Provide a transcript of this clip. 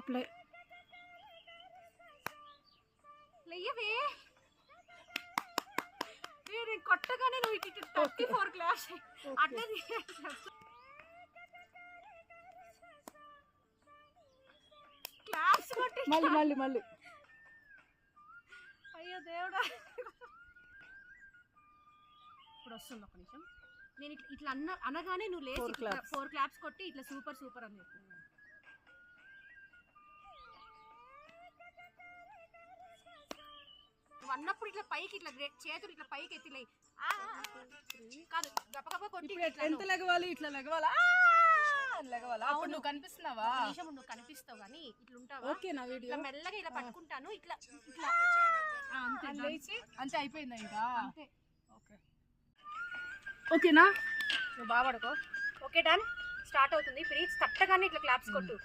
play లేయవే నేను కొట్టగానే నువ్వు ఇటు 34 క్లాస్ అట్లా క్లాస్ కొట్టి మళ్ళీ అయ్యో దేవుడా ఇప్పుడు వస్తుంది ఒక నిమిషం నేను ఇట్లా అనగానే నువ్వు లేచి 4 క్లాప్స్ కొట్టి ఇట్లా సూపర్ సూపర్ అని చెప్పు నువ్వు అన్నప్పుడు ఇట్లా పైకి ఇట్లా చేతులు ఇట్లా పైకి ఎత్తిలే కాదు గపగప కొట్టి ఎంత లెగవాలి ఇట్లా లెగవాలా అప్పుడు నువ్వు కనిపిస్తున్నావా నిమిషం నువ్వు కనిపిస్తావు కానీ ఇట్లా ఉంటావా ఓకే నా వీడియో ఇట్లా మెల్లగా ఇలా పట్టుకుంటాను ఇట్లా ఇట్లా అంతే అయిపోయిందా ఇంకా అంతే ఓకేనా నువ్వు బాగా పడుకో ఓకే డన్ స్టార్ట్ అవుతుంది ప్లీజ్ తట్టగానే ఇట్లా క్లాప్స్ కొట్టు